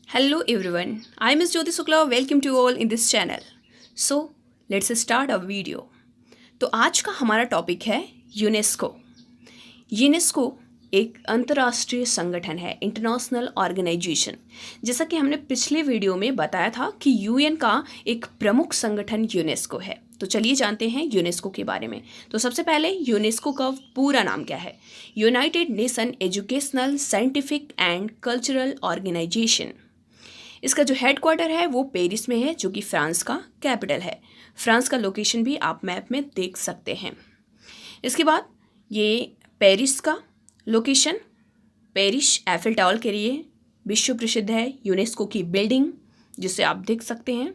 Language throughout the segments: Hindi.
Hello everyone, I am Ms. Jyoti Sukla. Welcome to all in this channel. So let's start our video. तो आज का हमारा टॉपिक है यूनेस्को। यूनेस्को एक अंतर्राष्ट्रीय संगठन है, इंटरनेशनल ऑर्गेनाइजेशन। जैसा कि हमने पिछले वीडियो में बताया था कि यूएन का एक प्रमुख संगठन यूनेस्को है। तो चलिए जानते हैं यूनेस्को के बारे में। तो सबसे पहले यूनेस्को का पूरा नाम क्या है? United Nation Educational Scientific and Cultural Organisation. इसका जो हेडक्वार्टर है वो पेरिस में है, जो कि फ्रांस का कैपिटल है। फ्रांस का लोकेशन भी आप मैप में देख सकते हैं। इसके बाद ये पेरिस का लोकेशन, पेरिस एफिल टावर के लिए विश्व प्रसिद्ध है। यूनेस्को की बिल्डिंग जिसे आप देख सकते हैं।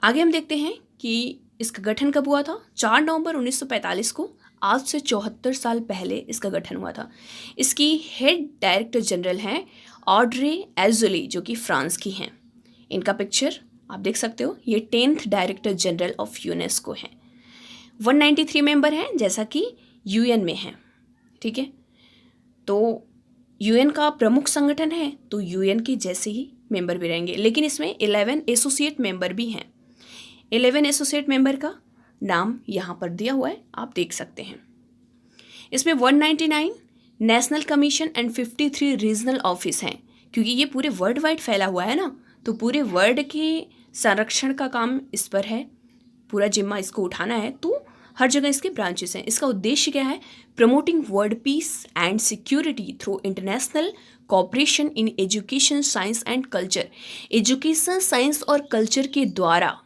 आगे हम देखते हैं कि इसका गठन कब हुआ था। 4 नवंबर 1945 को, आज से 74 साल पहले इसका गठन हुआ था। इसकी हेड डायरेक्टर जनरल हैं ऑड्रे एज़ोले, जो कि फ्रांस की हैं। इनका पिक्चर आप देख सकते हो। ये 10th director general of UNESCO हैं। 193 मेंबर हैं, जैसा कि यूएन में हैं। ठीक है, तो यूएन का प्रमुख संगठन है, तो यूएन के जैसे ही मेंबर भी रहेंगे। लेकिन इसमें 11 एसोसिएट मेंबर भी हैं। 11 एसोसिएट मेंबर का नाम यहाँ पर दिया हुआ है, आप देख सकते हैं। इसमें 199 national commission and 53 regional office हैं। क्योंकि ये पूरे वर्ल्ड वाइड फैला हुआ है ना, तो पूरे वर्ल्ड के संरक्षण का काम इस पर है, पूरा जिम्मा इसको उठाना है। तो हर जगह इसके ब्रांचेस हैं। इसका उद्देश्य क्या है? Promoting world peace and security through international cooperation in education, science and culture. Education, science और कल्चर के द्वारा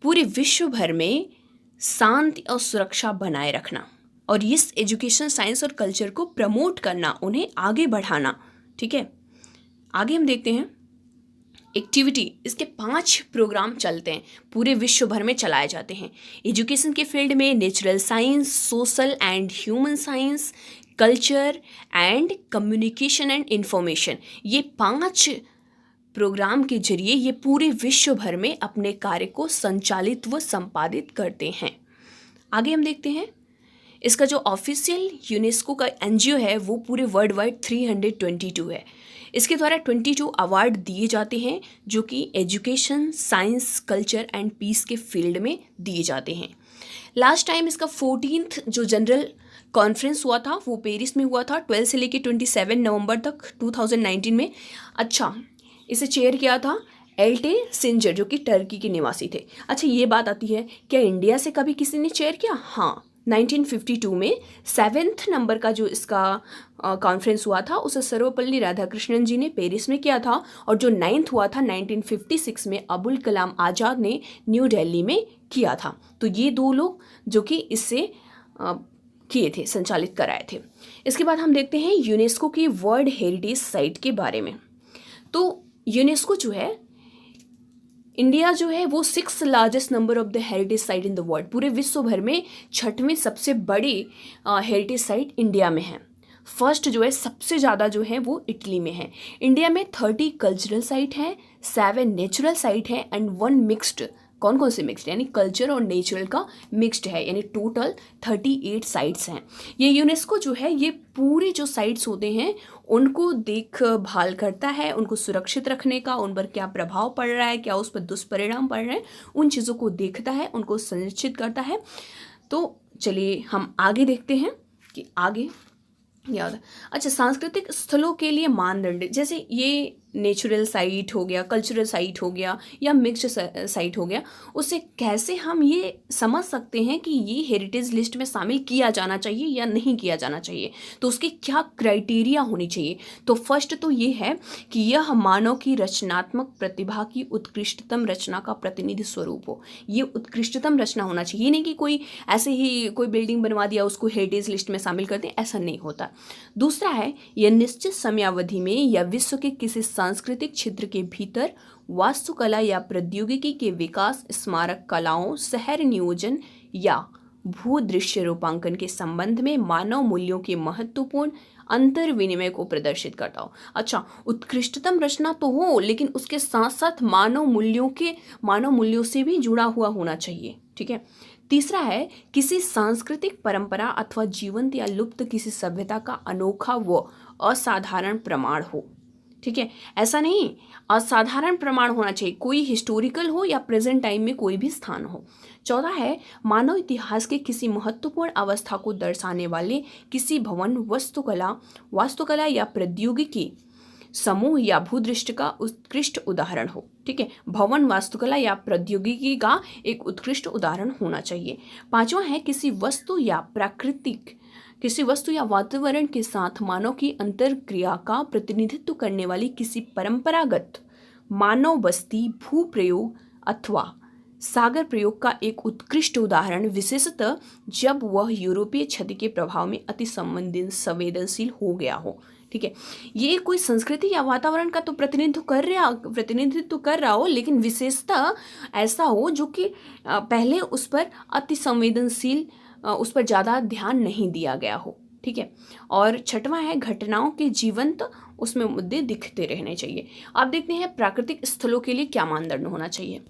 पूरे विश्व भर में शांति और सुरक्षा बनाए रखना, और इस एजुकेशन, साइंस और कल्चर को प्रमोट करना, उन्हें आगे बढ़ाना। ठीक है, आगे हम देखते हैं एक्टिविटी। इसके 5 प्रोग्राम चलते हैं, पूरे विश्व भर में चलाए जाते हैं। एजुकेशन के फील्ड में natural science, social and human science, culture and communication and information. ये 5 प्रोग्राम के जरिए ये पूरे विश्व भर में अपने कार्य को संचालित व संपादित करते हैं। आगे हम देखते हैं इसका जो ऑफिशियल यूनेस्को का एनजीओ है वो पूरे वर्ल्ड वाइड 322 है। इसके द्वारा 22 अवार्ड दिए जाते हैं, जो कि education, science, culture and peace के फील्ड में दिए जाते हैं। लास्ट टाइम इसका 14th जो जनरल कॉन्फ्रेंस हुआ था वो पेरिस में हुआ था, 12 से लेकर 27 नवंबर तक 2019 में। अच्छा, इसे चेयर किया था एल्टे सिंजर, जो कि टर्की के निवासी थे। अच्छा, ये बात आती है, क्या इंडिया से कभी किसी ने चेयर किया? हाँ, 1952 में 7th नंबर का जो इसका कॉन्फ्रेंस हुआ था उसे सर्वपल्ली राधाकृष्णन जी ने पेरिस में किया था। और जो 9th हुआ था 1956 में अबुल कलाम आज़ाद ने न्यू दिल्ली में किया था। तो ये 2 लोग जो कि इससे किए थे, संचालित कराए थे। इसके बाद हम देखते हैं यूनेस्को की वर्ल्ड हेरिटेज साइट के बारे में। तो यूनेस्को जो है, इंडिया जो है वो 6th largest number of the heritage site in the world. पूरे विश्व भर में 6वीं सबसे बड़ी हेरिटेज साइट इंडिया में है। फर्स्ट जो है सबसे ज़्यादा जो है वो इटली में है। इंडिया में 30 कल्चरल साइट हैं, 7 नेचुरल साइट हैं एंड 1 मिक्स्ड। कौन कौन से मिक्स्ड? यानी कल्चर और नेचुरल का मिक्स्ड है, यानी टोटल 38 साइट्स हैं। ये यूनेस्को जो है ये पूरे जो साइट्स होते हैं उनको देखभाल करता है, उनको सुरक्षित रखने का, उन पर क्या प्रभाव पड़ रहा है, क्या उस पर दुष्परिणाम पड़ रहे हैं, उन चीज़ों को देखता है, उनको सुनिश्चित करता है। तो चलिए हम आगे देखते हैं कि आगे याद। अच्छा, सांस्कृतिक स्थलों के लिए मानदंड, जैसे ये नेचुरल साइट हो गया, कल्चरल साइट हो गया या मिक्स्ड साइट हो गया, उससे कैसे हम ये समझ सकते हैं कि ये हेरिटेज लिस्ट में शामिल किया जाना चाहिए या नहीं किया जाना चाहिए, तो उसके क्या क्राइटेरिया होनी चाहिए। तो फर्स्ट तो ये है कि यह मानव की रचनात्मक प्रतिभा की उत्कृष्टतम रचना का प्रतिनिधि स्वरूप हो। ये उत्कृष्टतम रचना होना चाहिए, ये नहीं कि कोई ऐसे ही कोई बिल्डिंग बनवा दिया उसको हेरिटेज लिस्ट में शामिल कर दें, ऐसा नहीं होता। दूसरा है, यह निश्चित समयावधि में या विश्व के किसी सांस्कृतिक क्षेत्र के भीतर वास्तुकला या प्रौद्योगिकी के विकास, स्मारक कलाओं, शहर नियोजन या भूदृश्य रूपांकन के संबंध में मानव मूल्यों के महत्वपूर्ण अंतर विनिमय को प्रदर्शित करता हो। अच्छा, उत्कृष्टतम रचना तो हो, लेकिन उसके साथ साथ मानव मूल्यों से भी जुड़ा हुआ होना चाहिए। ठीक है। तीसरा है, किसी सांस्कृतिक परंपरा अथवा जीवंत या लुप्त किसी सभ्यता का अनोखा व असाधारण प्रमाण हो। ठीक है, ऐसा नहीं, असाधारण प्रमाण होना चाहिए, कोई हिस्टोरिकल हो या प्रेजेंट टाइम में कोई भी स्थान हो। 14 है मानव इतिहास के किसी महत्वपूर्ण अवस्था को दर्शाने वाले किसी भवन, वास्तुकला या प्रौद्योगिकी समूह या भूदृश्य का उत्कृष्ट उदाहरण हो। ठीक है, भवन, वास्तुकला या प्रौद्योगिकी का एक उत्कृष्ट उदाहरण होना चाहिए। 5वां है किसी वस्तु या वातावरण के साथ मानव की अंतरक्रिया का प्रतिनिधित्व करने वाली किसी परंपरागत मानव बस्ती, भू प्रयोग अथवा सागर प्रयोग का एक उत्कृष्ट उदाहरण, विशेषतः जब वह यूरोपीय क्षति के प्रभाव में अति संवेदनशील हो गया हो। ठीक है, ये कोई संस्कृति या वातावरण का तो प्रतिनिधित्व कर रहा हो, लेकिन विशेषता ऐसा हो जो कि पहले उस पर अति संवेदनशील, उस पर ज़्यादा ध्यान नहीं दिया गया हो। ठीक है, और 6वां है घटनाओं के जीवंत उसमें मुद्दे दिखते रहने चाहिए। अब देखते हैं प्राकृतिक स्थलों के लिए क्या मानदंड होना चाहिए।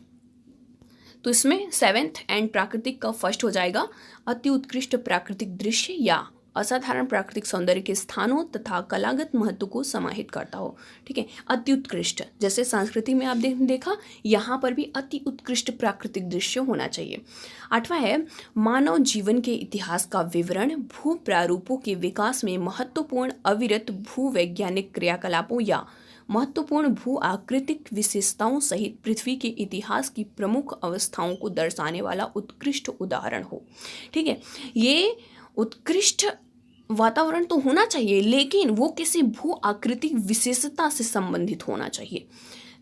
तो इसमें 7th एंड प्राकृतिक का फर्स्ट हो जाएगा, अति उत्कृष्ट प्राकृतिक दृश्य या असाधारण प्राकृतिक सौंदर्य के स्थानों तथा कलागत महत्व को समाहित करता हो। ठीक है, अति उत्कृष्ट, जैसे संस्कृति में आप देखा, यहाँ पर भी अति उत्कृष्ट प्राकृतिक दृश्य होना चाहिए। 8वां है मानव जीवन के इतिहास का विवरण, भू प्रारूपों के विकास में महत्वपूर्ण अविरत भूवैज्ञानिक क्रियाकलापों या महत्वपूर्ण भू आकृतिक विशेषताओं सहित पृथ्वी के इतिहास की प्रमुख अवस्थाओं को दर्शाने वाला उत्कृष्ट उदाहरण हो। ठीक है, ये उत्कृष्ट वातावरण तो होना चाहिए, लेकिन वो किसी भू आकृतिक विशेषता से संबंधित होना चाहिए।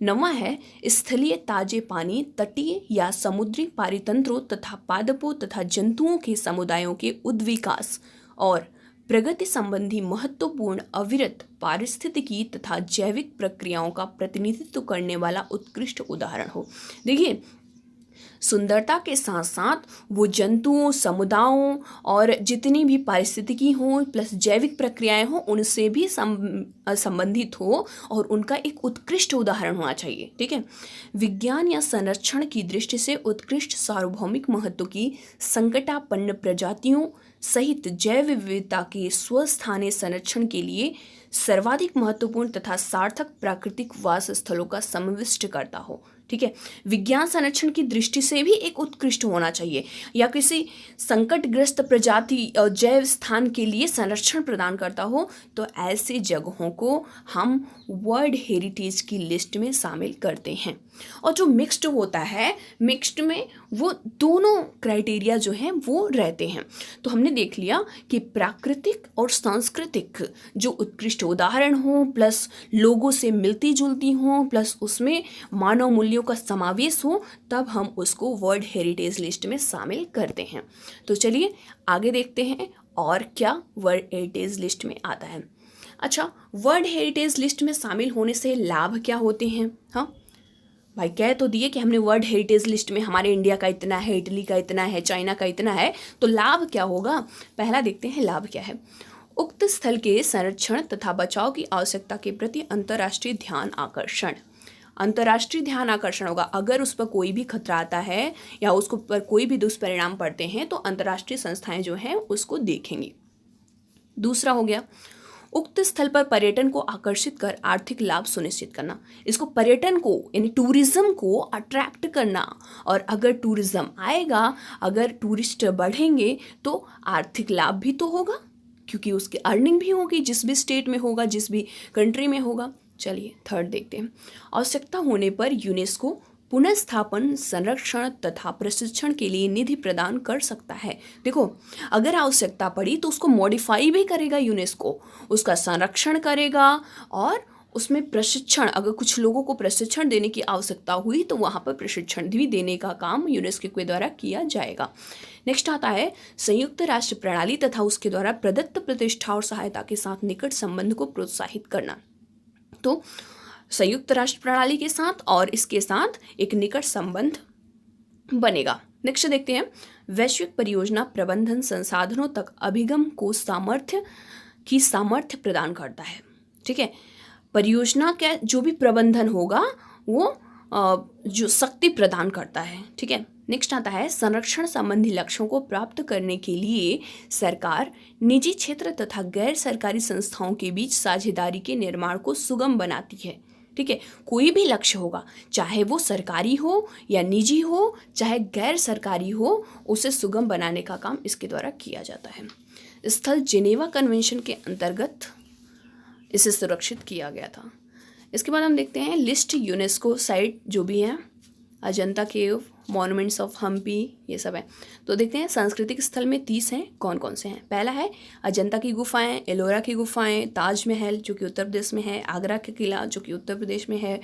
9वां है स्थलीय ताजे पानी, तटीय या समुद्री पारितंत्रों तथा पादपों तथा जंतुओं के समुदायों के उद्विकास और प्रगति संबंधी महत्वपूर्ण अविरत पारिस्थितिकी तथा जैविक प्रक्रियाओं का प्रतिनिधित्व करने वाला उत्कृष्ट उदाहरण हो। देखिए, सुंदरता के साथ साथ वो जंतुओं, समुदायों और जितनी भी पारिस्थितिकी हो प्लस जैविक प्रक्रियाएं हो उनसे भी संबंधित हो और उनका एक उत्कृष्ट उदाहरण होना चाहिए। ठीक है, विज्ञान या संरक्षण की दृष्टि से उत्कृष्ट सार्वभौमिक महत्व की संकटापन्न प्रजातियों सहित जैव विविधता के स्वस्थानीय संरक्षण के लिए सर्वाधिक महत्वपूर्ण तथा सार्थक प्राकृतिक वास स्थलों का समाविष्ट करता हो। ठीक है, विज्ञान संरक्षण की दृष्टि से भी एक उत्कृष्ट होना चाहिए, या किसी संकटग्रस्त प्रजाति और जैव स्थान के लिए संरक्षण प्रदान करता हो, तो ऐसे जगहों को हम वर्ल्ड हेरिटेज की लिस्ट में शामिल करते हैं। और जो मिक्स्ड होता है, मिक्स्ड में वो दोनों क्राइटेरिया जो हैं वो रहते हैं। तो हमने देख लिया कि प्राकृतिक और सांस्कृतिक जो उत्कृष्ट उदाहरण हो, प्लस लोगों से मिलती जुलती हो, प्लस उसमें मानव मूल्यों का समावेश हो, तब हम उसको वर्ल्ड हेरिटेज लिस्ट में शामिल करते हैं। तो चलिए आगे देखते हैं और क्या वर्ल्ड हेरिटेज लिस्ट में आता है। अच्छा, वर्ल्ड हेरिटेज लिस्ट में शामिल होने से लाभ क्या होते हैं? हाँ भाई, कह तो दिए कि हमने वर्ल्ड हेरिटेज लिस्ट में हमारे इंडिया का इतना है, इटली का इतना है, चाइना का इतना है, तो लाभ क्या होगा? पहला देखते हैं लाभ क्या है। उक्त स्थल के संरक्षण तथा बचाव की आवश्यकता के प्रति अंतर्राष्ट्रीय ध्यान आकर्षण। अंतर्राष्ट्रीय ध्यान आकर्षण होगा। अगर उस पर कोई भी खतरा आता है या उसको पर कोई भी दुष्परिणाम पड़ते हैं तो अंतर्राष्ट्रीय संस्थाएं जो हैं उसको देखेंगी। दूसरा हो गया उक्त स्थल पर पर्यटन को आकर्षित कर आर्थिक लाभ सुनिश्चित करना। इसको पर्यटन को यानी टूरिज्म को अट्रैक्ट करना, और अगर टूरिज्म आएगा, अगर टूरिस्ट बढ़ेंगे तो आर्थिक लाभ भी तो होगा, क्योंकि उसकी अर्निंग भी होगी, जिस भी स्टेट में होगा, जिस भी कंट्री में होगा। चलिए थर्ड देखते हैं। आवश्यकता होने पर यूनेस्को पुनर्स्थापन, संरक्षण तथा प्रशिक्षण के लिए निधि प्रदान कर सकता है। देखो, अगर आवश्यकता पड़ी तो उसको मॉडिफाई भी करेगा यूनेस्को, उसका संरक्षण करेगा और उसमें प्रशिक्षण, अगर कुछ लोगों को प्रशिक्षण देने की आवश्यकता हुई तो वहाँ पर प्रशिक्षण भी देने का काम यूनेस्को के द्वारा किया जाएगा। नेक्स्ट आता है संयुक्त राष्ट्र प्रणाली तथा उसके द्वारा प्रदत्त प्रतिष्ठा और सहायता के साथ निकट संबंध को प्रोत्साहित करना। तो संयुक्त राष्ट्र प्रणाली के साथ और इसके साथ एक निकट संबंध बनेगा। नेक्स्ट देखते हैं वैश्विक परियोजना प्रबंधन संसाधनों तक अभिगम को सामर्थ्य प्रदान करता है। ठीक है, परियोजना का जो भी प्रबंधन होगा वो जो शक्ति प्रदान करता है। ठीक है, नेक्स्ट आता है संरक्षण संबंधी लक्ष्यों को प्राप्त करने के लिए सरकार निजी क्षेत्र तथा गैर सरकारी संस्थाओं के बीच साझेदारी के निर्माण को सुगम बनाती है। ठीक है, कोई भी लक्ष्य होगा, चाहे वो सरकारी हो या निजी हो, चाहे गैर सरकारी हो, उसे सुगम बनाने का काम इसके द्वारा किया जाता है। स्थल जिनेवा कन्वेंशन के अंतर्गत इसे सुरक्षित किया गया था। इसके बाद हम देखते हैं लिस्ट यूनेस्को साइट जो भी हैं, अजंता केव, मॉन्यूमेंट्स ऑफ हम्पी, ये सब है। तो देखते हैं सांस्कृतिक स्थल में 30 हैं, कौन कौन से हैं। पहला है अजंता की गुफाएं, एलोरा की गुफाएं, ताजमहल जो कि उत्तर प्रदेश में है, आगरा का किला जो कि उत्तर प्रदेश में है,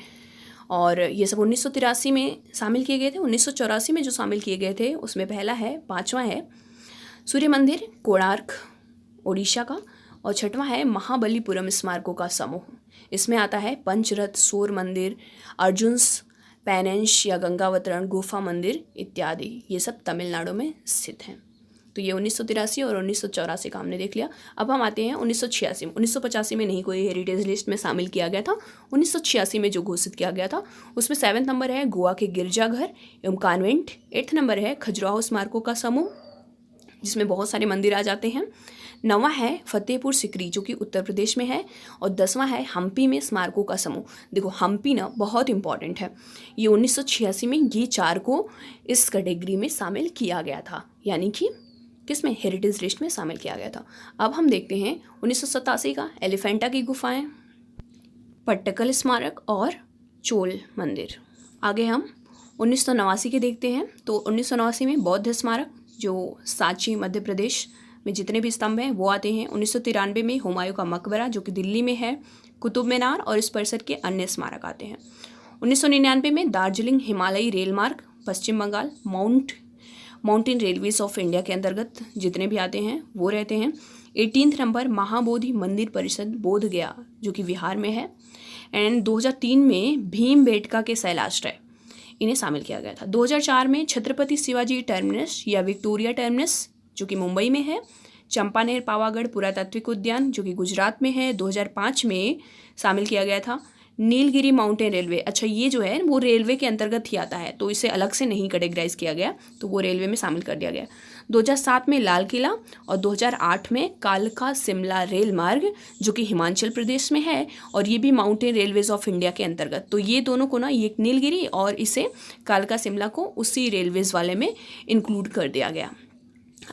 और ये सब 1983 में शामिल किए गए थे। 1984 में जो शामिल किए गए थे उसमें पहला है, 5वां है सूर्य मंदिर कोणार्क ओडिशा का, और 6वां है महाबलीपुरम स्मारकों का समूह। इसमें आता है पंचरथ, सूर्य मंदिर, अर्जुन्स पैनेंश या गंगावतरण गुफा मंदिर इत्यादि, ये सब तमिलनाडु में स्थित हैं। तो ये 1983 और 1984 का हमने देख लिया। अब हम आते हैं 1986 में। 1985 में नहीं कोई हेरिटेज लिस्ट में शामिल किया गया था। 1986 में जो घोषित किया गया था उसमें 7वां नंबर है गोवा के गिरजाघर एवं कॉन्वेंट। 8वां नंबर है खजुराहो स्मारकों का समूह जिसमें बहुत सारे मंदिर आ जाते हैं। 9वां है फतेहपुर सिकरी जो कि उत्तर प्रदेश में है, और 10वां है हम्पी में स्मारकों का समूह। देखो हम्पी ना बहुत इंपॉर्टेंट है, ये 1986 में ये 4 को इस कैटेगरी में शामिल किया गया था, यानी कि किसमें, हेरिटेज लिस्ट में शामिल किया गया था। अब हम देखते हैं 1987 का एलिफेंटा की गुफाएं, पट्टकल स्मारक और चोल मंदिर। आगे हम 1989 के देखते हैं। तो 1989 में बौद्ध स्मारक जो सांची मध्य प्रदेश में जितने भी स्तंभ हैं वो आते हैं। 1993 में हुमायूं का मकबरा जो कि दिल्ली में है, कुतुब मीनार और इस परिसर के अन्य स्मारक आते हैं। 1999 में दार्जिलिंग हिमालयी रेल मार्ग Paschim Bengal mountain railways of India के अंतर्गत जितने भी आते हैं वो रहते हैं। 18 नंबर महाबोधि मंदिर परिषद बोध गया जो कि बिहार में है। एंड 2003 में भीमबेटका के शैलाश्रय इन्हें शामिल किया गया था। 2004 में छत्रपति शिवाजी टर्मिनस या विक्टोरिया टर्मिनस जो कि मुंबई में है, चंपानेर पावागढ़ पुरातात्विक उद्यान जो कि गुजरात में है। 2005 में शामिल किया गया था नीलगिरी माउंटेन रेलवे। अच्छा, ये जो है वो रेलवे के अंतर्गत ही आता है, तो इसे अलग से नहीं कैटेगराइज किया गया, तो वो रेलवे में शामिल कर दिया गया। 2007 में लाल किला और 2008 में कालका शिमला रेल मार्ग जो कि हिमाचल प्रदेश में है, और ये भी माउंटेन रेलवेज ऑफ इंडिया के अंतर्गत। तो ये दोनों को ना, ये नीलगिरी और इसे कालका शिमला को उसी रेलवेज वाले में इंक्लूड कर दिया गया।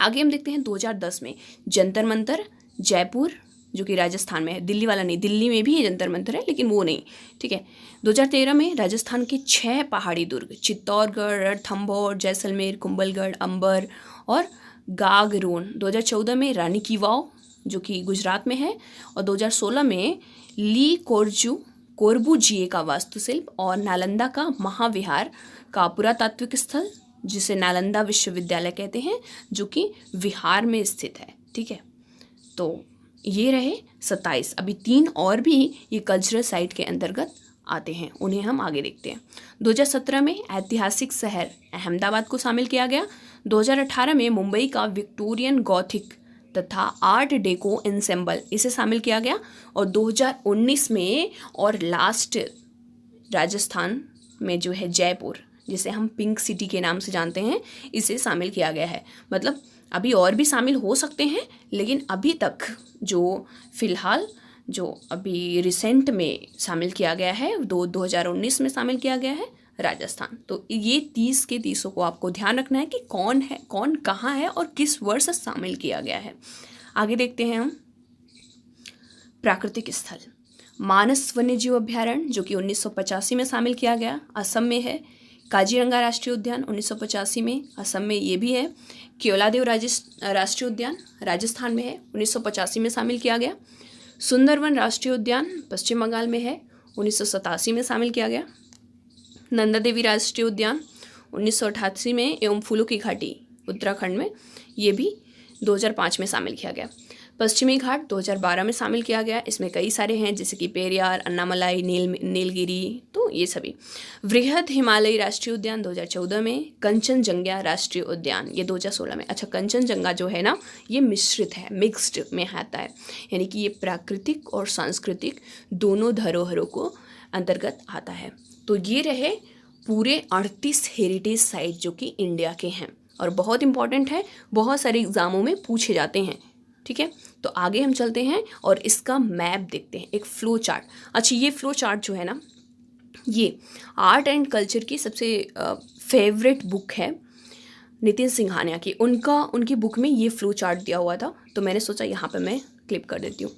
आगे हम देखते हैं 2010 में जंतर मंतर जयपुर जो कि राजस्थान में है, दिल्ली वाला नहीं, दिल्ली में भी जंतर मंतर है लेकिन वो नहीं, ठीक है। 2013 में राजस्थान के 6 पहाड़ी दुर्ग चित्तौड़गढ़, रणथंभौर, जैसलमेर, कुंभलगढ़, अंबर और गागरोन। 2014 में रानी की वाव जो कि गुजरात में है, और 2016 में ली कोरबुजिए का वास्तुशिल्प और नालंदा का महाविहार का पुरातात्विक स्थल जिसे नालंदा विश्वविद्यालय कहते हैं जो कि बिहार में स्थित है, ठीक है। तो ये रहे 27। अभी 3 और भी ये कल्चरल साइट के अंतर्गत आते हैं, उन्हें हम आगे देखते हैं। 2017 में ऐतिहासिक शहर अहमदाबाद को शामिल किया गया। 2018 में मुंबई का विक्टोरियन गॉथिक तथा आर्ट डेको एंसेम्बल इसे शामिल किया गया, और 2019 में और लास्ट राजस्थान में जो है जयपुर जिसे हम पिंक सिटी के नाम से जानते हैं इसे शामिल किया गया है। मतलब अभी और भी शामिल हो सकते हैं, लेकिन अभी तक जो फिलहाल जो अभी रिसेंट में शामिल किया गया है 2019 में शामिल किया गया है राजस्थान। तो ये 30 के 30 को आपको ध्यान रखना है कि कौन है, कौन कहाँ है और किस वर्ष शामिल किया गया है। आगे देखते हैं हम प्राकृतिक स्थल मानस वन्यजीव अभ्यारण्य जो कि 1985 में शामिल किया गया, असम में है। काजीरंगा राष्ट्रीय उद्यान 1985 में असम में ये भी है। केवलादेव राष्ट्रीय उद्यान राजस्थान में है, 1985 में शामिल किया गया। सुंदरवन राष्ट्रीय उद्यान पश्चिम बंगाल में है, 1987 में शामिल किया गया। नंदा देवी राष्ट्रीय उद्यान 1988 में एवं फूलों की घाटी उत्तराखंड में, ये भी 2005 में शामिल किया गया। पश्चिमी घाट 2012 में शामिल किया गया, इसमें कई सारे हैं जैसे कि पेरियार, अन्नामलाई, नीलगिरी, तो ये सभी। वृहद हिमालयी राष्ट्रीय उद्यान 2014 में। कंचनजंगा राष्ट्रीय उद्यान ये 2016 में। अच्छा, कंचनजंगा जो है ना ये मिश्रित है, मिक्स्ड में आता है, यानी कि ये प्राकृतिक और सांस्कृतिक दोनों धरोहरों को अंतर्गत आता है। तो ये रहे पूरे 38 हेरिटेज साइट जो कि इंडिया के हैं और बहुत इंपॉर्टेंट है, बहुत सारे एग्जामों में पूछे जाते हैं। ठीक है, तो आगे हम चलते हैं और इसका मैप देखते हैं, एक फ्लो चार्ट। अच्छा, ये फ्लो चार्ट जो है ना, ये आर्ट एंड कल्चर की सबसे फेवरेट बुक है नितिन सिंघानिया की। उनकी बुक में ये फ्लो चार्ट दिया हुआ था, तो मैंने सोचा यहाँ पे मैं क्लिप कर देती हूँ।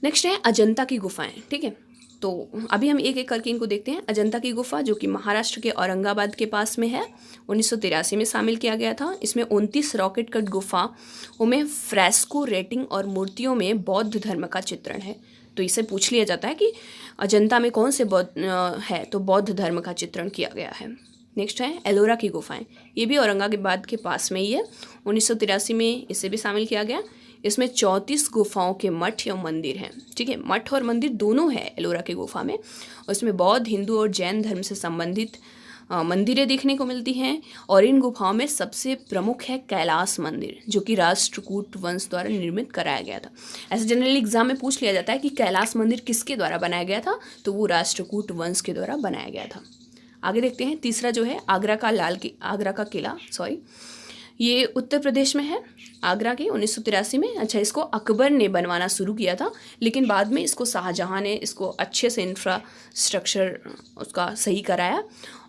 नेक्स्ट है अजंता की गुफाएं। ठीक है, तो अभी हम एक एक करके इनको देखते हैं। अजंता की गुफा जो कि महाराष्ट्र के औरंगाबाद के पास में है, 1983 में शामिल किया गया था। इसमें 29 रॉकेट कट गुफाओं में फ्रेस्को रेटिंग और मूर्तियों में बौद्ध धर्म का चित्रण है। तो इसे पूछ लिया जाता है कि अजंता में कौन से बौद्ध है, तो बौद्ध धर्म का चित्रण किया गया है। नेक्स्ट है एलोरा की गुफाएं, ये भी औरंगाबाद के पास में ही है, 1983 में इसे भी शामिल किया गया। इसमें 34 गुफाओं के मठ या मंदिर हैं। ठीक है, मठ और मंदिर दोनों है एलोरा की गुफा में। उसमें बौद्ध, हिंदू और जैन धर्म से संबंधित मंदिरें देखने को मिलती हैं। और इन गुफाओं में सबसे प्रमुख है कैलाश मंदिर, जो कि राष्ट्रकूट वंश द्वारा निर्मित कराया गया था। ऐसे जनरली एग्जाम में पूछ लिया जाता है कि कैलाश मंदिर किसके द्वारा बनाया गया था, तो वो राष्ट्रकूट वंश के द्वारा बनाया गया था। आगे देखते हैं, तीसरा जो है आगरा का किला, ये उत्तर प्रदेश में है, आगरा के, 1983 में। अच्छा, इसको अकबर ने बनवाना शुरू किया था, लेकिन बाद में इसको शाहजहां ने इसको अच्छे से इंफ्रास्ट्रक्चर उसका सही कराया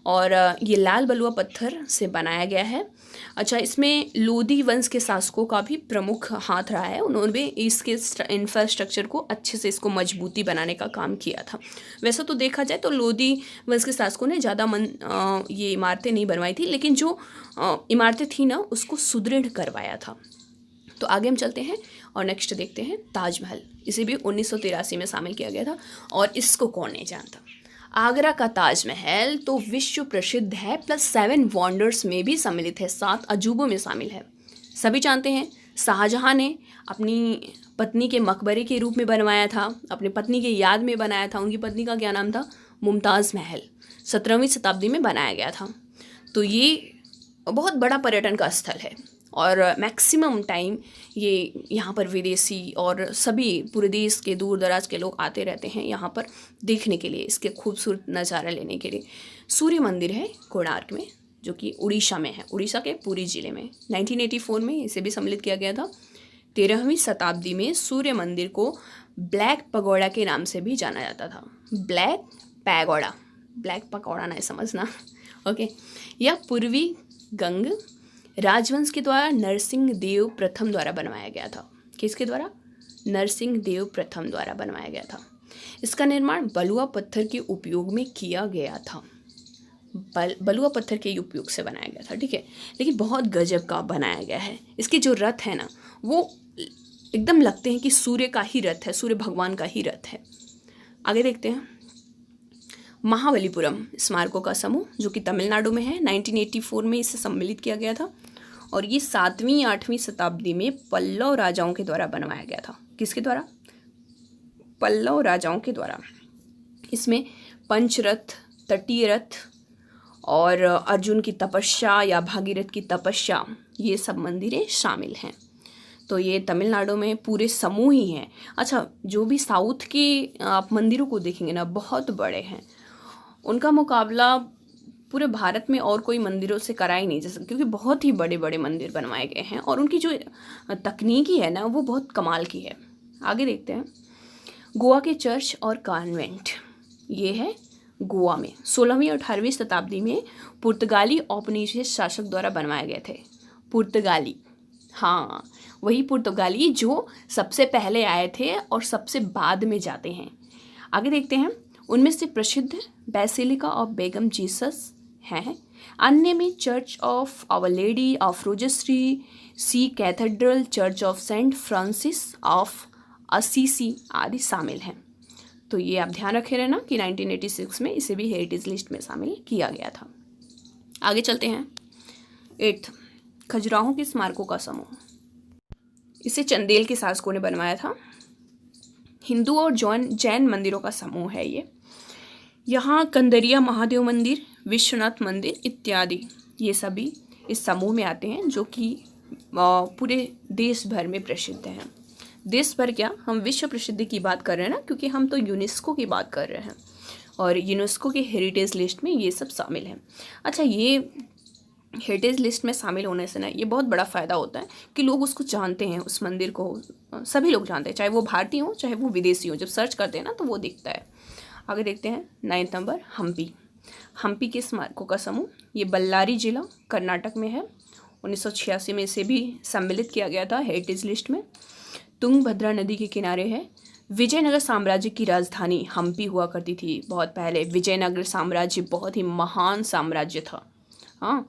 और ये लाल बलुआ पत्थर से बनाया गया है। अच्छा, इसमें लोधी वंश के शासकों का भी प्रमुख हाथ रहा है, उन्होंने इसके इंफ्रास्ट्रक्चर को अच्छे से इसको मजबूती बनाने का काम किया था। वैसे तो देखा जाए तो लोधी वंश के शासकों ने ज़्यादा ये इमारतें नहीं बनवाई थी, लेकिन जो इमारतें थी ना उसको सुदृढ़ करवाया था। तो आगे हम चलते हैं और नेक्स्ट देखते हैं ताजमहल। इसे भी 1983 में शामिल किया गया था और इसको कौन नहीं जानता। आगरा का ताजमहल तो विश्व प्रसिद्ध है, प्लस 7 वंडर्स में भी सम्मिलित है, 7 अजूबों में शामिल है। सभी जानते हैं शाहजहां ने अपनी पत्नी के मकबरे के रूप में बनवाया था, अपनी पत्नी के याद में बनाया था। उनकी पत्नी का क्या नाम था? मुमताज़ महल। 17वीं शताब्दी में बनाया गया था। तो ये बहुत बड़ा पर्यटन का स्थल है और मैक्सिमम टाइम ये यहाँ पर विदेशी और सभी पूरे देश के दूर दराज के लोग आते रहते हैं यहाँ पर देखने के लिए, इसके खूबसूरत नज़ारा लेने के लिए। सूर्य मंदिर है कोणार्क में, जो कि उड़ीसा में है, उड़ीसा के पुरी जिले में। 1984 में इसे भी सम्मिलित किया गया था। 13वीं शताब्दी में सूर्य मंदिर को ब्लैक पगोड़ा के नाम से भी जाना जाता था। ब्लैक पगोड़ा नहीं समझना, ओके। यह पूर्वी गंग राजवंश के द्वारा नरसिंह देव प्रथम द्वारा बनवाया गया था। किसके द्वारा? नरसिंह देव प्रथम द्वारा बनवाया गया था। इसका निर्माण बलुआ पत्थर के उपयोग में किया गया था। बलुआ पत्थर के उपयोग से बनाया गया था, ठीक है, लेकिन बहुत गजब का बनाया गया है। इसके जो रथ है ना, वो एकदम लगते हैं कि सूर्य का ही रथ है, सूर्य भगवान का ही रथ है। आगे देखते हैं, महाबलीपुरम स्मारकों का समूह जो कि तमिलनाडु में है, 1984 में इसे सम्मिलित किया गया था और ये 7वीं 8वीं शताब्दी में पल्लव राजाओं के द्वारा बनवाया गया था। किसके द्वारा? पल्लव राजाओं के द्वारा। इसमें पंचरथ, तटीय रथ और अर्जुन की तपस्या या भागीरथ की तपस्या, ये सब मंदिरें शामिल हैं। तो ये तमिलनाडु में पूरे समूह ही हैं। अच्छा, जो भी साउथ के आप मंदिरों को देखेंगे ना, बहुत बड़े हैं, उनका मुकाबला पूरे भारत में और कोई मंदिरों से करा ही नहीं जा सकता, क्योंकि बहुत ही बड़े बड़े मंदिर बनवाए गए हैं और उनकी जो तकनीकी है ना, वो बहुत कमाल की है। आगे देखते हैं, गोवा के चर्च और कॉन्वेंट, ये है गोवा में, 16वीं और 18वीं शताब्दी में पुर्तगाली औपनिवेशिक शासक द्वारा बनवाए गए थे। पुर्तगाली, हाँ, वही पुर्तगाली जो सबसे पहले आए थे और सबसे बाद में जाते हैं। आगे देखते हैं, उनमें से प्रसिद्ध बेसिलिका ऑफ बेगम जीसस हैं। अन्य में church of our lady of rosary, Se cathedral, church of saint Francis of Assisi आदि शामिल हैं। तो ये आप ध्यान रखे रहना कि 1986 में इसे भी हेरिटेज लिस्ट में शामिल किया गया था। आगे चलते हैं, 8th, खजुराहों के स्मारकों का समूह। इसे चंदेल के शासकों ने बनवाया था। हिंदू और जैन मंदिरों का समूह है ये। यहाँ कंदरिया महादेव मंदिर, विश्वनाथ मंदिर इत्यादि, ये सभी इस समूह में आते हैं, जो कि पूरे देश भर में प्रसिद्ध हैं। देश भर क्या, हम विश्व प्रसिद्धि की बात कर रहे हैं ना, क्योंकि हम तो यूनेस्को की बात कर रहे हैं। और यूनेस्को के हेरिटेज लिस्ट में ये सब शामिल है। अच्छा, ये हेरिटेज लिस्ट में शामिल होने से ना ये बहुत बड़ा फ़ायदा होता है कि लोग उसको जानते हैं, उस मंदिर को सभी लोग जानते हैं, चाहे वो भारतीय हो चाहे वो विदेशी हो। जब सर्च करते हैं ना तो वो दिखता है। आगे देखते हैं 9 नंबर, हम्पी। हम्पी के स्मारकों का समूह, ये बल्लारी जिला कर्नाटक में है। 1986 में इसे भी सम्मिलित किया गया था हेरिटेज लिस्ट में। तुंगभद्रा नदी के किनारे है। विजयनगर साम्राज्य की राजधानी हम्पी हुआ करती थी बहुत पहले। विजयनगर साम्राज्य बहुत ही महान साम्राज्य था। हाँ,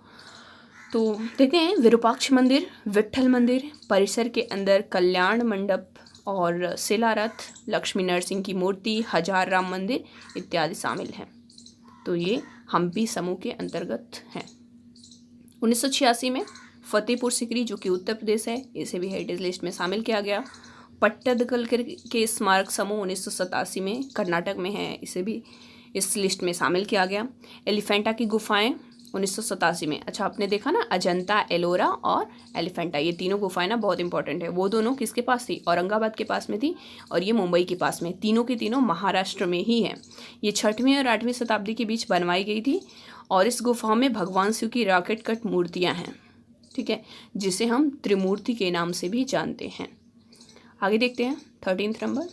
तो देखते हैं विरूपाक्ष मंदिर, विट्ठल मंदिर, परिसर के अंदर कल्याण मंडप और शिलारथ, लक्ष्मी नरसिंह की मूर्ति, हजार राम मंदिर इत्यादि शामिल हैं। तो ये हम्पी समूह के अंतर्गत हैं। 1986 में फतेहपुर सिकरी जो कि उत्तर प्रदेश है, इसे भी हेरिटेज लिस्ट में शामिल किया गया। पट्टदकल के स्मारक समूह 1987 में कर्नाटक में है, इसे भी इस लिस्ट में शामिल किया गया। एलिफेंटा की गुफाएं 1987 में। अच्छा, आपने देखा ना, अजंता, एलोरा और एलिफेंटा, ये तीनों गुफाएं ना बहुत इंपॉर्टेंट है। वो दोनों किसके पास थी? औरंगाबाद के पास में थी, और ये मुंबई के पास में। तीनों के तीनों महाराष्ट्र में ही हैं। ये 6वीं और 8वीं शताब्दी के बीच बनवाई गई थी, और इस गुफाओं में भगवान शिव की रॉकेट कट मूर्तियाँ हैं, ठीक है, जिसे हम त्रिमूर्ति के नाम से भी जानते हैं। आगे देखते हैं 13 नंबर,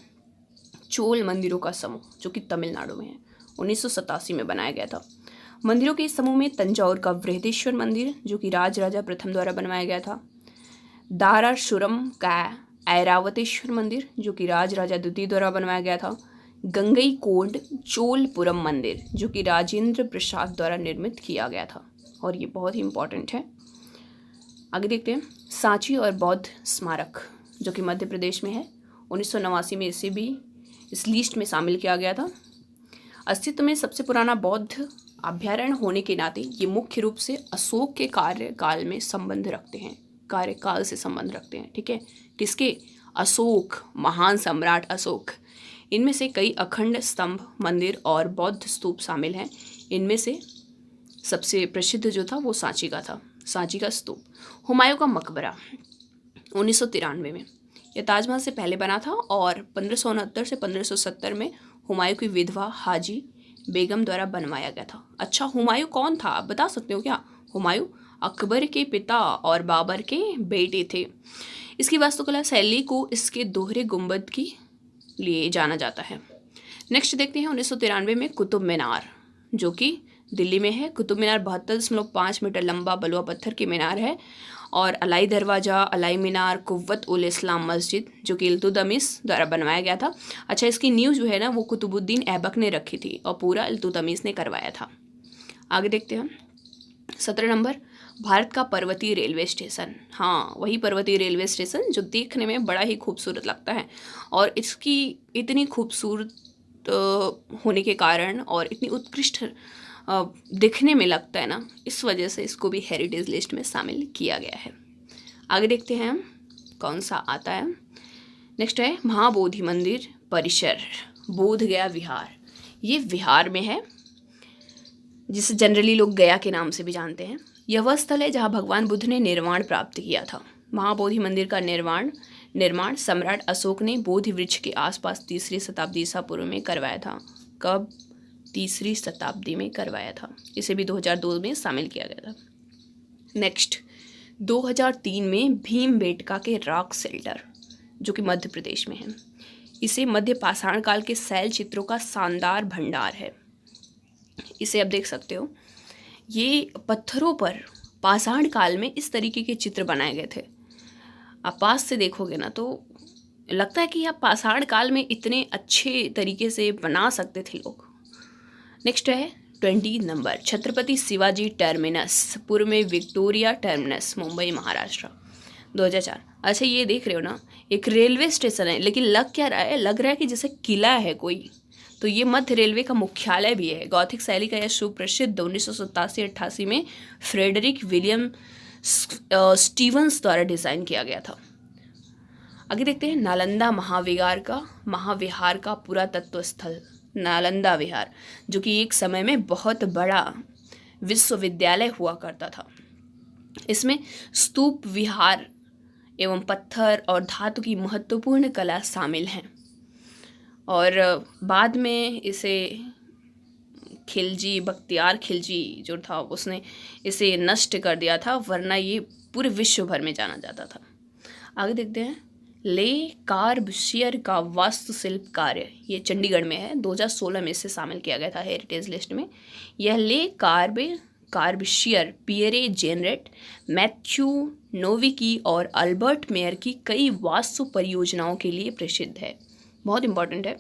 चोल मंदिरों का समूह जो कि तमिलनाडु में है, 1987 में बनाया गया था। मंदिरों के इस समूह में तंजौर का बृहदेश्वर मंदिर जो कि राजराजा प्रथम द्वारा बनवाया गया था। दारासुरम का ऐरावतेश्वर मंदिर जो कि राजराजा द्वितीय द्वारा बनवाया गया था। गंगईकोंड चोलपुरम मंदिर जो कि राजेंद्र प्रसाद द्वारा निर्मित किया गया था, और ये बहुत ही इंपॉर्टेंट है। आगे देखते हैं सांची और बौद्ध स्मारक जो कि मध्य प्रदेश में है। 1989 में इसे भी इस लिस्ट में शामिल किया गया था। अस्तित्व में सबसे पुराना बौद्ध अभ्यारण्य होने के नाते ये मुख्य रूप से अशोक के कार्यकाल में संबंध रखते हैं, कार्यकाल से संबंध रखते हैं, ठीक है। किसके? अशोक, महान सम्राट अशोक। इनमें से कई अखंड स्तंभ, मंदिर और बौद्ध स्तूप शामिल हैं। इनमें से सबसे प्रसिद्ध जो था वो सांची का था, सांची का स्तूप। हुमायूं का मकबरा 1993 में, यह ताजमहल से पहले बना था, और 1569 से 1570 में हुमायूं की विधवा हाजी बेगम द्वारा बनवाया गया था। अच्छा, हुमायूं कौन था, आप बता सकते हो क्या? हुमायूं अकबर के पिता और बाबर के बेटे थे। इसकी वास्तुकला शैली को इसके दोहरे गुंबद की लिए जाना जाता है। नेक्स्ट देखते हैं 1993 में कुतुब मीनार जो कि दिल्ली में है। कुतुब मीनार 72.5 मीटर लंबा बलुआ पत्थर की मीनार है, और अलाई दरवाज़ा, अलाई मीनार, कुव्वत उल इस्लाम मस्जिद जो कि इल्तुतमिश द्वारा बनवाया गया था। अच्छा, इसकी नींव जो है ना वो कुतुबुद्दीन ऐबक ने रखी थी, और पूरा इल्तुतमिश ने करवाया था। आगे देखते हैं 17 नंबर, भारत का पर्वतीय रेलवे स्टेशन। हाँ, वही पर्वतीय रेलवे स्टेशन जो देखने में बड़ा ही खूबसूरत लगता है, और इसकी इतनी खूबसूरत होने के कारण और इतनी उत्कृष्ट दिखने में लगता है ना, इस वजह से इसको भी हेरिटेज लिस्ट में शामिल किया गया है। आगे देखते हैं कौन सा आता है। नेक्स्ट है महाबोधि मंदिर परिसर, बोधगया विहार। ये बिहार में है, जिसे जनरली लोग गया के नाम से भी जानते हैं। यह वह स्थल है जहाँ भगवान बुद्ध ने निर्वाण प्राप्त किया था। महाबोधि मंदिर का निर्माण सम्राट अशोक ने बोधि वृक्ष के आसपास 3री शताब्दी ईसा पूर्व में करवाया था। कब? 3री शताब्दी में करवाया था। इसे भी 2002 में शामिल किया गया था। नेक्स्ट 2003 में भीमबेटका के रॉक शेल्टर जो कि मध्य प्रदेश में है। इसे मध्य पाषाण काल के शैल चित्रों का शानदार भंडार है। इसे आप देख सकते हो, ये पत्थरों पर पाषाण काल में इस तरीके के चित्र बनाए गए थे। आप पास से देखोगे ना तो लगता है कि आप पाषाण काल में इतने अच्छे तरीके से बना सकते थे लोग। नेक्स्ट है 20 नंबर, छत्रपति शिवाजी टर्मिनस, पूर्व में विक्टोरिया टर्मिनस, मुंबई महाराष्ट्र, 2004। अच्छा, ये देख रहे हो ना, एक रेलवे स्टेशन है, लेकिन लग क्या रहा है? लग रहा है कि जैसे किला है कोई। तो ये मध्य रेलवे का मुख्यालय भी है। गौथिक शैली का यह सुप्रसिद्ध 1987-88 में फ्रेडरिक विलियम स्टीवंस द्वारा डिज़ाइन किया गया था। आगे देखते हैं नालंदा महाविहार का पुरातत्व स्थल, नालंदा विहार, जो कि एक समय में बहुत बड़ा विश्वविद्यालय हुआ करता था। इसमें स्तूप, विहार एवं पत्थर और धातु की महत्वपूर्ण कला शामिल हैं, और बाद में इसे खिलजी, बख्तियार खिलजी जो था उसने इसे नष्ट कर दिया था, वरना ये पूरे विश्व भर में जाना जाता था। आगे देखते हैं, ले कार्बशियर का वास्तुशिल्प कार्य, ये चंडीगढ़ में है, 2016 में इसे शामिल किया गया था हेरिटेज लिस्ट में। यह ले कार्बशियर पियरे जेनरेट, मैथ्यू नोविकी और अल्बर्ट मेयर की कई वास्तु परियोजनाओं के लिए प्रसिद्ध है। बहुत इंपॉर्टेंट है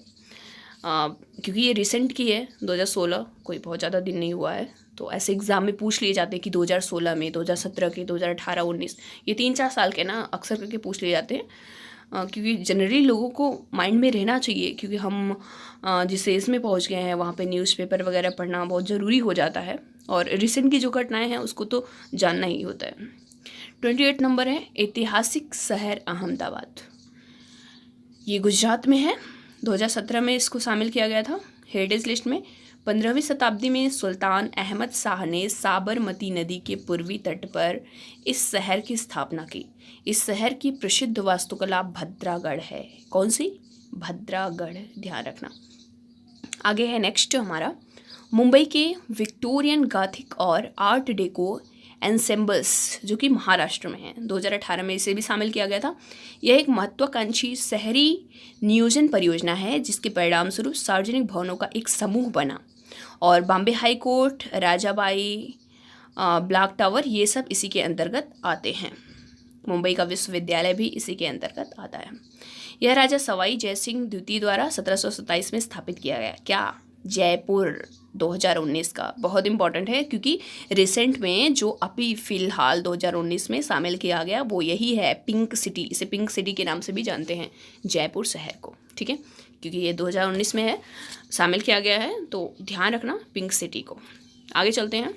क्योंकि ये रिसेंट की है, 2016, कोई बहुत ज़्यादा दिन नहीं हुआ है। तो ऐसे एग्ज़ाम में पूछ लिए जाते हैं कि 2016 में, 2017 के, 2018, 19, ये 3-4 साल के ना अक्सर करके पूछ लिए जाते हैं, क्योंकि जनरली लोगों को माइंड में रहना चाहिए, क्योंकि हम जिस एज में पहुंच गए हैं वहाँ पे न्यूज़पेपर वगैरह पढ़ना बहुत ज़रूरी हो जाता है, और रिसेंट की जो घटनाएं हैं उसको तो जानना ही होता है। 28 नंबर है, ऐतिहासिक शहर अहमदाबाद, ये गुजरात में है, 2017 में इसको शामिल किया गया था हेरिटेज लिस्ट में। 15वीं शताब्दी में सुल्तान अहमद शाह ने साबरमती नदी के पूर्वी तट पर इस शहर की स्थापना की। इस शहर की प्रसिद्ध वास्तुकला भद्रागढ़ है। कौन सी? भद्रागढ़, ध्यान रखना। आगे है नेक्स्ट हमारा, मुंबई के विक्टोरियन गॉथिक और आर्ट डेको एंसेम्बल्स, जो कि महाराष्ट्र में है, 2018 में इसे भी शामिल किया गया था। यह एक महत्वाकांक्षी शहरी नियोजन परियोजना है जिसके परिणाम स्वरूप सार्वजनिक भवनों का एक समूह बना, और Bombay high court, Rajabai, block tower, ये सब इसी के अंतर्गत आते हैं। मुंबई का विश्वविद्यालय भी इसी के अंतर्गत आता है। यह राजा सवाई जयसिंह द्वितीय द्वारा 1727 में स्थापित किया गया। क्या? जयपुर, 2019 का। बहुत इंपॉर्टेंट है क्योंकि रिसेंट में जो अभी फ़िलहाल 2019 में शामिल किया गया वो यही है, पिंक सिटी। इसे पिंक सिटी के नाम से भी जानते हैं जयपुर शहर को, ठीक है, क्योंकि ये 2019 में है, शामिल किया गया है, तो ध्यान रखना पिंक सिटी को। आगे चलते हैं।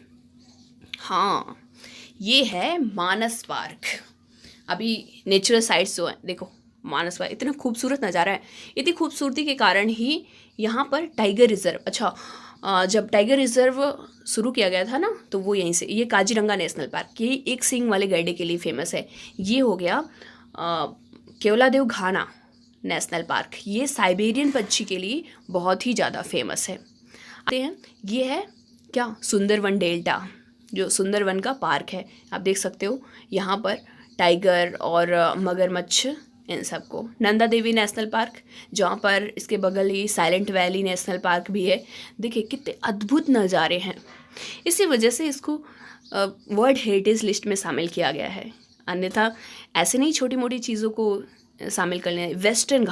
हाँ, ये है मानस पार्क। अभी नेचुरल साइट्स जो हैं, देखो मानस पार्क इतना खूबसूरत नज़ारा है। इतनी खूबसूरती के कारण ही यहाँ पर टाइगर रिजर्व, अच्छा जब टाइगर रिजर्व शुरू किया गया था ना, तो वो यहीं से, ये काजीरंगा नेशनल पार्क, ये एक सींग वाले गैंडे के लिए फेमस है। ये हो गया केवलादेव घाना नेशनल पार्क, ये साइबेरियन पक्षी के लिए बहुत ही ज़्यादा फेमस है। आते हैं, ये है क्या? सुंदरवन डेल्टा, जो सुंदरवन का पार्क है। आप देख सकते हो यहाँ पर टाइगर और मगरमच्छ, इन सबको। नंदा देवी नेशनल पार्क, जहाँ पर इसके बगल ही साइलेंट वैली नेशनल पार्क भी है। देखिए कितने अद्भुत नज़ारे हैं, इसी वजह से इसको वर्ल्ड हेरिटेज लिस्ट में शामिल किया गया है। अन्यथा ऐसे नहीं छोटी मोटी चीज़ों को शामिल कर लें। वेस्टर्न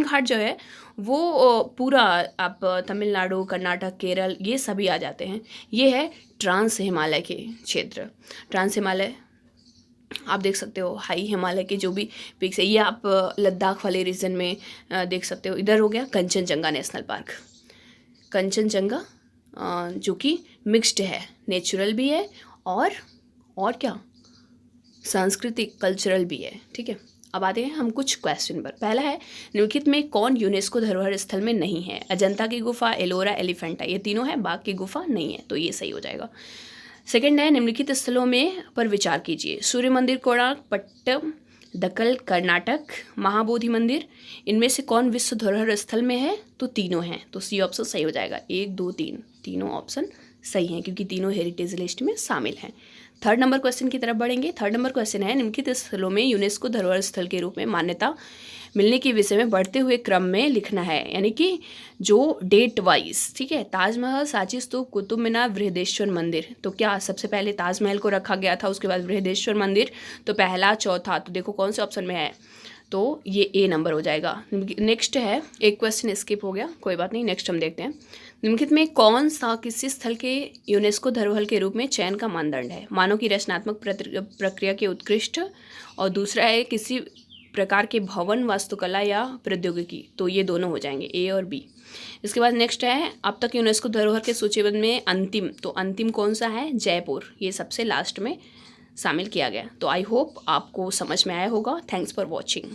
घाट जो है वो पूरा आप तमिलनाडु, कर्नाटक, केरल, ये सभी आ जाते हैं। ये है ट्रांस हिमालय के क्षेत्र। ट्रांस हिमालय आप देख सकते हो, हाई हिमालय के जो भी पीक्स है, ये आप लद्दाख वाले रीजन में देख सकते हो। इधर हो गया कंचनजंगा नेशनल पार्क, कंचनजंगा जो कि मिक्स्ड है, नेचुरल भी है और क्या, सांस्कृतिक कल्चरल भी है, ठीक है। अब आते हैं हम कुछ क्वेश्चन पर। पहला है, निम्नलिखित में कौन यूनेस्को धरोहर स्थल में नहीं है? अजंता की गुफा, एलोरा, एलिफेंटा, ये तीनों है, बाघ की गुफा नहीं है, तो ये सही हो जाएगा। सेकंड है, निम्नलिखित स्थलों में पर विचार कीजिए। सूर्य मंदिर कोणार्क, पट्टदकल कर्नाटक, महाबोधि मंदिर, इनमें से कौन विश्व धरोहर स्थल में है? तो तीनों हैं, तो सी ऑप्शन सही हो जाएगा। 1, 2, 3 तीनों ऑप्शन सही हैं क्योंकि तीनों हेरिटेज लिस्ट में शामिल हैं। थर्ड नंबर क्वेश्चन की तरफ बढ़ेंगे। थर्ड नंबर क्वेश्चन है, निम्नलिखित स्थलों में यूनेस्को धरोहर स्थल के रूप में मान्यता मिलने के विषय में बढ़ते हुए क्रम में लिखना है, यानी कि जो डेट वाइज, ठीक है। ताजमहल, सांची स्तूप, कुतुब मीनार, बृहदेश्वर मंदिर, तो क्या सबसे पहले ताजमहल को रखा गया था, उसके बाद बृहदेश्वर मंदिर, तो पहला चौथा, तो देखो कौन से ऑप्शन में है, तो ये ए नंबर हो जाएगा। नेक्स्ट है, एक क्वेश्चन स्किप हो गया, कोई बात नहीं, नेक्स्ट हम देखते हैं। निम्नलिखित में कौन सा किसी स्थल के यूनेस्को धरोहर के रूप में चयन का मानदंड है? मानव की रचनात्मक प्रक्रिया के उत्कृष्ट, और दूसरा है किसी प्रकार के भवन, वास्तुकला या प्रौद्योगिकी, तो ये दोनों हो जाएंगे, ए और बी। इसके बाद नेक्स्ट है, अब तक यूनेस्को धरोहर के सूचीबद्ध में अंतिम, तो अंतिम कौन सा है? जयपुर, ये सबसे लास्ट में शामिल किया गया। तो आई होप आपको समझ में आया होगा। Thanks for watching.